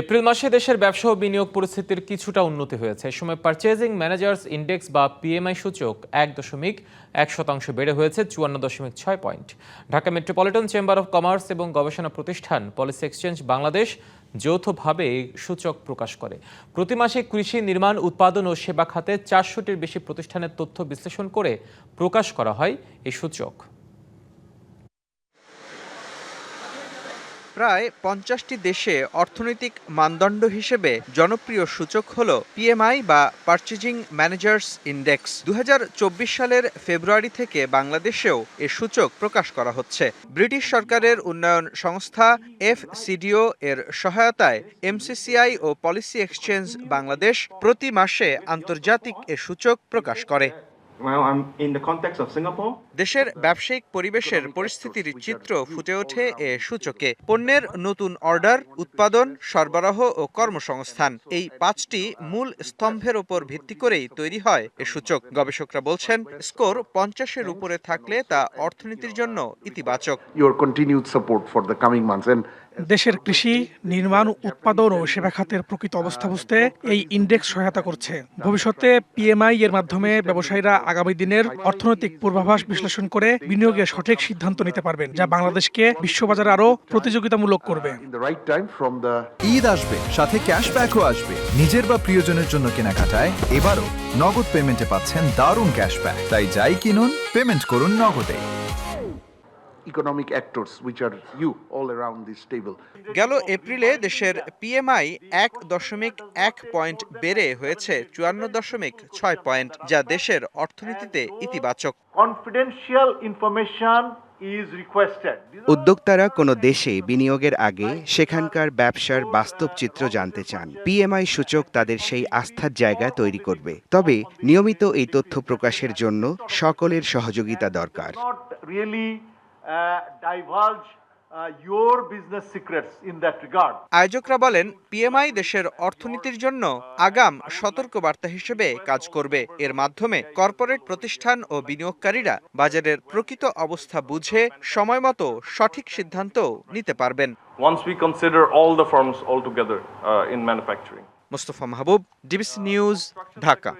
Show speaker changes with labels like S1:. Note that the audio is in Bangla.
S1: এপ্রিল মাসে দেশের ব্যবসা ও বিনিয়োগ পরিস্থিতির কিছুটা উন্নতি হয়েছে। এই সময় পারচেজিং ম্যানেজার্স ইন্ডেক্স বা পিএমআই সূচক 1.1% বেড়ে হয়েছে 54.6 point. Dhaka metropolitan chamber of commerce এবং গবেষণা প্রতিষ্ঠান পলিসি এক্সচেঞ্জ বাংলাদেশ যৌথভাবে এই সূচক প্রকাশ করে। প্রতি মাসে কৃষি, নির্মাণ, উৎপাদন ও সেবা খাতে 400টির বেশি প্রতিষ্ঠানের তথ্য বিশ্লেষণ করে প্রকাশ করা হয় এই সূচক।
S2: প্রায় 50টি দেশে অর্থনৈতিক মানদণ্ড হিসেবে জনপ্রিয় সূচক হল পিএমআই বা পারচেজিং ম্যানেজার্স ইন্ডেক্স। 2024 সালের ফেব্রুয়ারি থেকে বাংলাদেশেও এ সূচক প্রকাশ করা হচ্ছে। ব্রিটিশ সরকারের উন্নয়ন সংস্থা এফসিডিও এর সহায়তায় এমসিসিআই ও পলিসি এক্সচেঞ্জ বাংলাদেশ প্রতি মাসে আন্তর্জাতিক এ সূচক প্রকাশ করে। দেশের ব্যবসায়িক পরিবেশের পরিস্থিতির চিত্র ফুটে ওঠে এ সূচকে। পণ্যের নতুন অর্ডার, উৎপাদন, সরবরাহ ও কর্মসংস্থান, এই 5টি মূল স্তম্ভের উপর ভিত্তি করেই তৈরি হয় এ সূচক। গবেষকরা বলছেন, স্কোর 50-এর উপরে থাকলে তা অর্থনীতির জন্য ইতিবাচক।
S3: দেশের কৃষি, নির্মাণ, উৎপাদন ও সেবা খাতের প্রকৃত অবস্থা বুঝতে এই ইন্ডেক্স সহায়তা করছে। ভবিষ্যতে পিএমআই এর মাধ্যমে ব্যবসায়ীরা আগামী দিনের অর্থনৈতিক পূর্বাভাস বিশ্লেষণ করে বিনিয়োগের সঠিক সিদ্ধান্ত নিতে পারবেন, যা বাংলাদেশকে বিশ্ববাজারে আরও প্রতিযোগিতামূলক করবে।
S4: ঈদ আসবে, সাথে ক্যাশব্যাকও আসবে। নিজের বা প্রিয়জনের জন্য কেনাকাটায় এবারও নগদ পেমেন্টে পাচ্ছেন দারুণ ক্যাশব্যাক। তাই যাই কিনুন, পেমেন্ট করুন নগদে।
S5: economic actors which are you all around this table.
S2: গেল এপ্রিলে দেশের পিএমআই 1.1 পয়েন্ট বেড়ে হয়েছে 54.6 পয়েন্ট, যা দেশের অর্থনীতিতে ইতিবাচক।
S6: Confidential information is requested.
S7: উদ্যোক্তারা কোনো দেশে বিনিয়োগের আগে সেখানকার ব্যবসার বাস্তব চিত্র জানতে চান। পিএমআই সূচক তাদের সেই আস্থার জায়গা তৈরি করবে। তবে নিয়মিত এই তথ্য প্রকাশের জন্য সকলের সহযোগিতা দরকার।
S6: Not really divulge your business secrets in that regard.
S2: আয়োজকরা বলেন, পিএমআই দেশের অর্থনীতির জন্য আগাম সতর্কবার্তা হিসেবে কাজ করবে। এর মাধ্যমে কর্পোরেট প্রতিষ্ঠান ও বিনিয়োগকারীরা বাজারের প্রকৃত অবস্থা বুঝে সময়মতো সঠিক সিদ্ধান্ত নিতে পারবেন।
S8: Once we consider all the firms altogether in manufacturing.
S2: Mostafa Mahbub, DBC news, Dhaka.